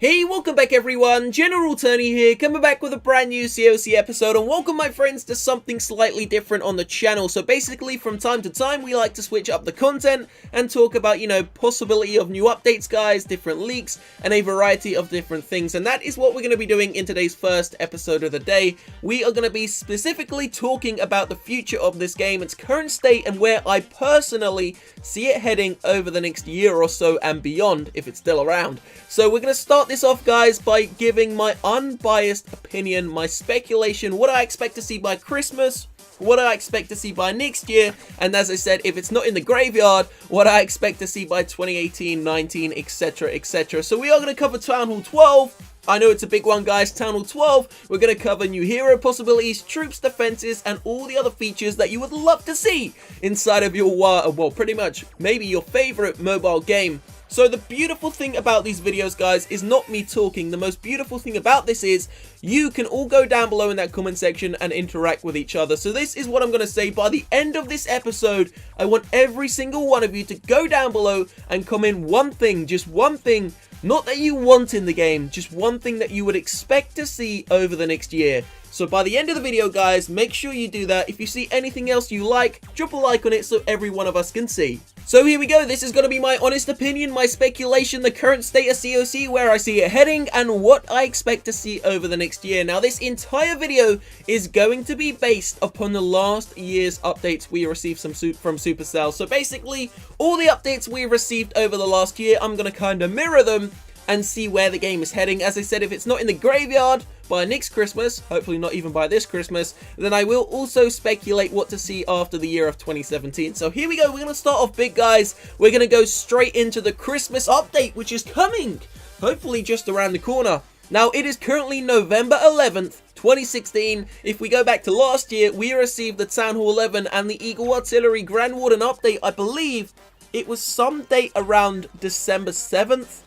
Hey, welcome back everyone, General Tony here, coming back with a brand new COC episode, and welcome my friends to something slightly different on the channel. So basically, from time to time, we like to switch up the content and talk about, possibility of new updates, guys, different leaks, and a variety of different things. And that is what we're going to be doing in today's first episode of the day. We are going to be specifically talking about the future of this game, its current state, and where I personally see it heading over the next year or so and beyond, if it's still around. So we're going to start this off, guys, by giving my unbiased opinion, my speculation, what I expect to see by Christmas, what I expect to see by next year, and as I said, if it's not in the graveyard, what I expect to see by 2018, 19, etc, etc. So we are going to cover Town Hall 12. I know it's a big one, guys. Town Hall 12, we're going to cover new hero possibilities, troops, defenses, and all the other features that you would love to see inside of your, well, pretty much, maybe your favorite mobile game. So the beautiful thing about these videos, guys, is not me talking. The most beautiful thing about this is you can all go down below in that comment section and interact with each other. So this is what I'm going to say. By the end of this episode, I want every single one of you to go down below and comment one thing, just one thing, not that you want in the game, just one thing that you would expect to see over the next year. So by the end of the video, guys, make sure you do that. If you see anything else you like, drop a like on it so every one of us can see. So here we go. This is going to be my honest opinion, my speculation, the current state of COC, where I see it heading, and what I expect to see over the next year. Now, this entire video is going to be based upon the last year's updates we received from Supercell. So basically, all the updates we received over the last year, I'm going to kind of mirror them and see where the game is heading. As I said, if it's not in the graveyard by next Christmas, hopefully not even by this Christmas, then I will also speculate what to see after the year of 2017. So here we go. We're going to start off big, guys. We're going to go straight into the Christmas update, which is coming, hopefully just around the corner. Now, it is currently November 11th, 2016. If we go back to last year, we received the Town Hall 11 and the Eagle Artillery Grand Warden update. I believe it was some date around December 7th.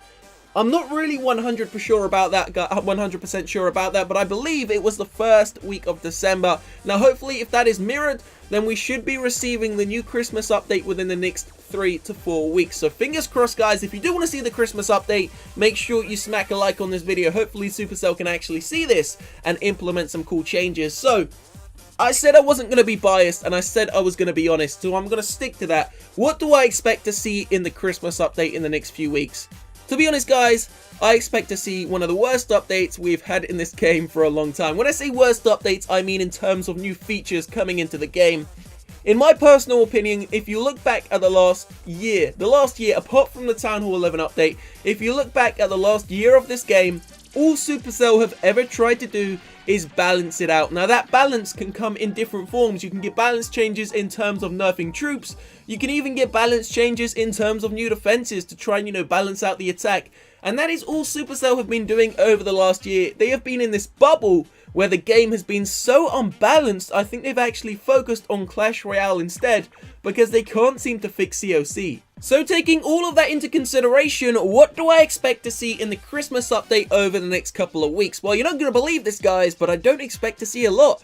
I'm not really 100% sure about that, but I believe it was the first week of December. Now, hopefully, if that is mirrored, then we should be receiving the new Christmas update within the next 3 to 4 weeks. So fingers crossed, guys. If you do want to see the Christmas update, make sure you smack a like on this video. Hopefully, Supercell can actually see this and implement some cool changes. So I said I wasn't going to be biased, and I said I was going to be honest, so I'm going to stick to that. What do I expect to see in the Christmas update in the next few weeks? To be honest, guys, I expect to see one of the worst updates we've had in this game for a long time. When I say worst updates, I mean in terms of new features coming into the game. In my personal opinion, if you look back at the last year, apart from the Town Hall 11 update, if you look back at the last year of this game, all Supercell have ever tried to do is balance it out. Now, that balance can come in different forms. You can get balance changes in terms of nerfing troops. You can even get balance changes in terms of new defenses to try and, balance out the attack. And that is all Supercell have been doing over the last year. They have been in this bubble where the game has been so unbalanced. I think they've actually focused on Clash Royale instead because they can't seem to fix COC. So taking all of that into consideration, what do I expect to see in the Christmas update over the next couple of weeks? Well, you're not going to believe this, guys, but I don't expect to see a lot.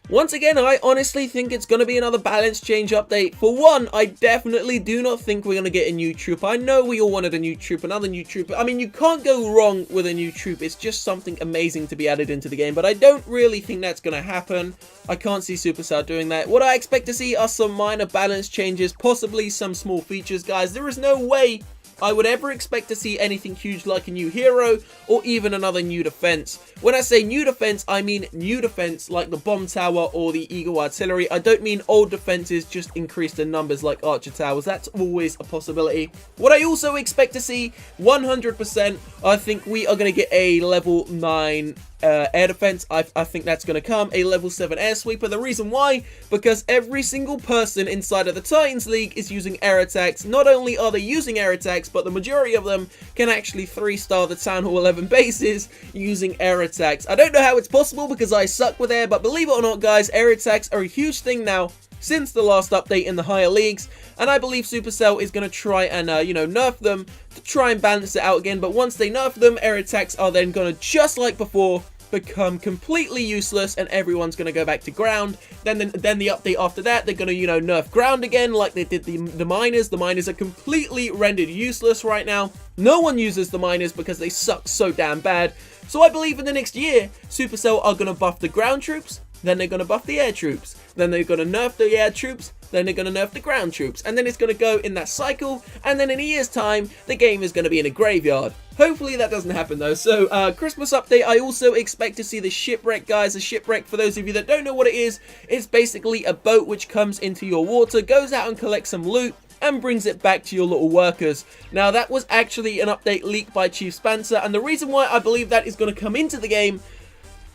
Once again, I honestly think it's going to be another balance change update. For one, I definitely do not think we're going to get a new troop. I know we all wanted a new troop, another new troop. I mean, you can't go wrong with a new troop. It's just something amazing to be added into the game, but I don't really think that's going to happen. I can't see Supercell doing that. What I expect to see are some minor balance changes, possibly some small features, guys. There is no way I would ever expect to see anything huge like a new hero or even another new defense. When I say new defense, I mean new defense like the bomb tower or the Eagle Artillery. I don't mean old defenses just increased in numbers like archer towers. That's always a possibility. What I also expect to see 100%, I think we are going to get a level 9 air defense. I think that's going to come. A level 7 air sweeper. The reason why? Because every single person inside of the Titans League is using air attacks. Not only are they using air attacks, but the majority of them can actually 3-star the Town Hall 11 bases using air attacks. I don't know how it's possible because I suck with air, but believe it or not, guys, air attacks are a huge thing now since the last update in the higher leagues, and I believe Supercell is going to try and, nerf them to try and balance it out again. But once they nerf them, air attacks are then going to, just like before, become completely useless and everyone's going to go back to ground. Then the update after that, they're going to, nerf ground again like they did the miners. The miners are completely rendered useless right now. No one uses the miners because they suck so damn bad. So I believe in the next year, Supercell are going to buff the ground troops, then they're going to buff the air troops, then they're going to nerf the air troops, then they're going to nerf the ground troops, and then it's going to go in that cycle, and then in a year's time, the game is going to be in a graveyard. Hopefully that doesn't happen though. So, Christmas update, I also expect to see the shipwreck, guys. A shipwreck, for those of you that don't know what it is, it's basically a boat which comes into your water, goes out and collects some loot, and brings it back to your little workers. Now, that was actually an update leaked by Chief Spencer, and the reason why I believe that is going to come into the game,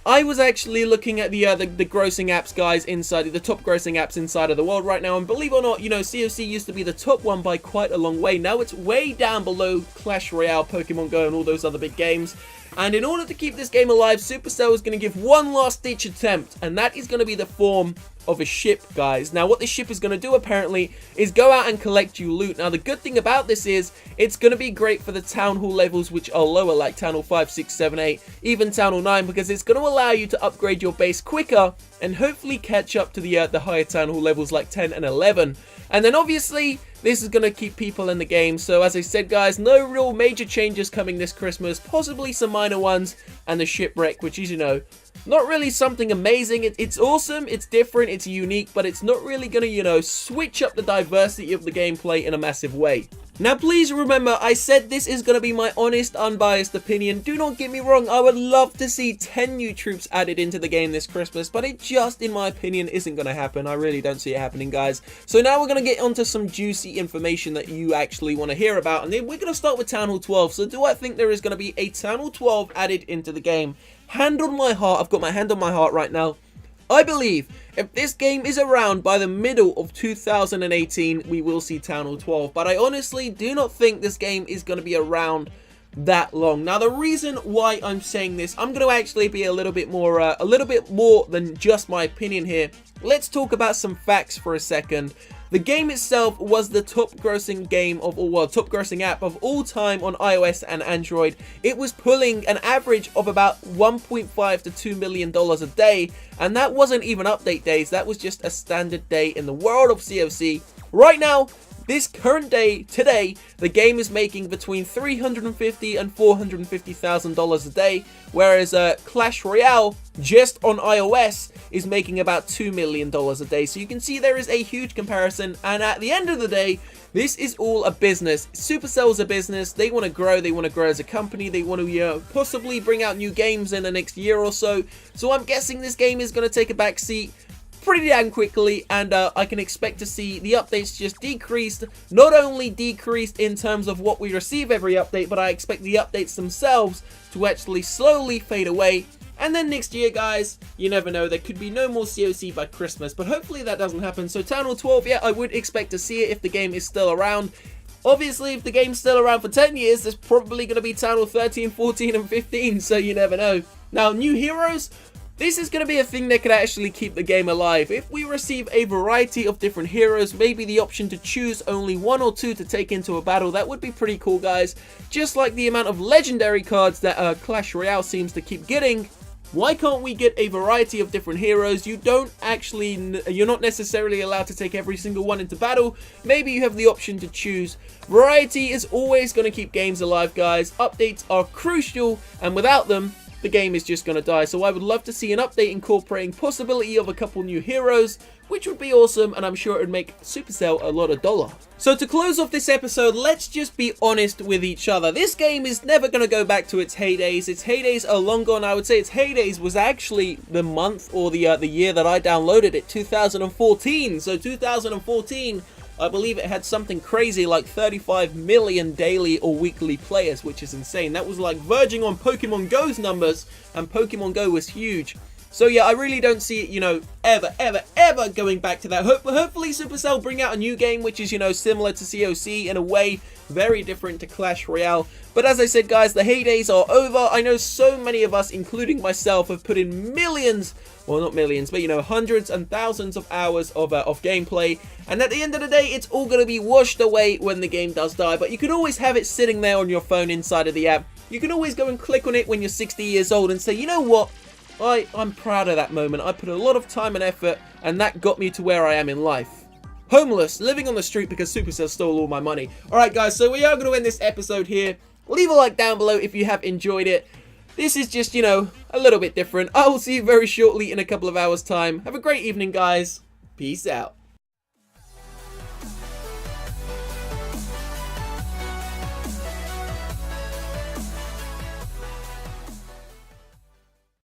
I was actually looking at the grossing apps, guys, inside the top grossing apps inside of the world right now, and believe it or not, COC used to be the top one by quite a long way. Now it's way down below Clash Royale, Pokemon Go, and all those other big games. And in order to keep this game alive, Supercell is going to give one last ditch attempt, and that is going to be the form of a ship, guys. Now, what this ship is going to do, apparently, is go out and collect you loot. Now, the good thing about this is, it's going to be great for the Town Hall levels, which are lower, like Town Hall 5, 6, 7, 8, even Town Hall 9, because it's going to allow you to upgrade your base quicker, and hopefully catch up to the higher Town Hall levels, like 10 and 11. And then, obviously, this is going to keep people in the game. So, as I said, guys, no real major changes coming this Christmas, possibly some minor ones, and the shipwreck, which is, not really something amazing. It's awesome, it's different, it's unique, but it's not really going to, switch up the diversity of the gameplay in a massive way. Now, please remember, I said this is going to be my honest, unbiased opinion. Do not get me wrong, I would love to see 10 new troops added into the game this Christmas, but it just, in my opinion, isn't going to happen. I really don't see it happening, guys. So now we're going to get onto some juicy information that you actually want to hear about, and then we're going to start with Town Hall 12. So do I think there is going to be a Town Hall 12 added into the game? Hand on my heart, I've got my hand on my heart right now. I believe if this game is around by the middle of 2018, we will see Town Hall 12. But I honestly do not think this game is going to be around that long. Now, the reason why I'm saying this, I'm going to actually be a little bit more than just my opinion here. Let's talk about some facts for a second. The game itself was the top grossing top grossing app of all time on iOS and Android. It was pulling an average of about $1.5 to $2 million a day, and that wasn't even update days. That was just a standard day in the world of COC. Right now, this current day, today, the game is making between $350,000 and $450,000 a day, whereas Clash Royale, just on iOS, is making about $2 million a day. So you can see there is a huge comparison, and at the end of the day, this is all a business. Supercell's a business. They want to grow as a company. They want to possibly bring out new games in the next year or so. So I'm guessing this game is going to take a back seat pretty damn quickly, and I can expect to see the updates just decreased. Not only decreased in terms of what we receive every update, but I expect the updates themselves to actually slowly fade away. And then next year, guys, you never know, there could be no more COC by Christmas, but hopefully that doesn't happen. So Town Hall 12, yeah, I would expect to see it if the game is still around. Obviously, if the game's still around for 10 years, there's probably going to be Town Hall 13, 14, and 15, so you never know. Now, new heroes, this is going to be a thing that could actually keep the game alive. If we receive a variety of different heroes, maybe the option to choose only one or two to take into a battle, that would be pretty cool, guys. Just like the amount of legendary cards that Clash Royale seems to keep getting, why can't we get a variety of different heroes? You're not necessarily allowed to take every single one into battle. Maybe you have the option to choose. Variety is always going to keep games alive, guys. Updates are crucial, and without them, the game is just going to die. So I would love to see an update incorporating possibility of a couple new heroes, which would be awesome, and I'm sure it would make Supercell a lot of dollar. So to close off this episode, let's just be honest with each other. This game is never going to go back to its heydays. Its heydays are long gone. I would say its heydays was actually the month or the year that I downloaded it, 2014. So 2014, I believe it had something crazy like 35 million daily or weekly players, which is insane. That was like verging on Pokemon Go's numbers, and Pokemon Go was huge. So yeah, I really don't see it, ever going back to that. Hopefully Supercell bring out a new game which is, similar to COC in a way, very different to Clash Royale. But as I said, guys, the heydays are over. I know so many of us, including myself, have put in millions, well, not millions, but, hundreds and thousands of hours of gameplay. And at the end of the day, it's all going to be washed away when the game does die. But you can always have it sitting there on your phone inside of the app, you can always go and click on it when you're 60 years old and say, you know what? I'm proud of that moment. I put a lot of time and effort, and that got me to where I am in life. Homeless, living on the street because Supercell stole all my money. Alright guys, so we are going to end this episode here. Leave a like down below if you have enjoyed it. This is just, you know, a little bit different. I will see you very shortly in a couple of hours' time. Have a great evening, guys. Peace out.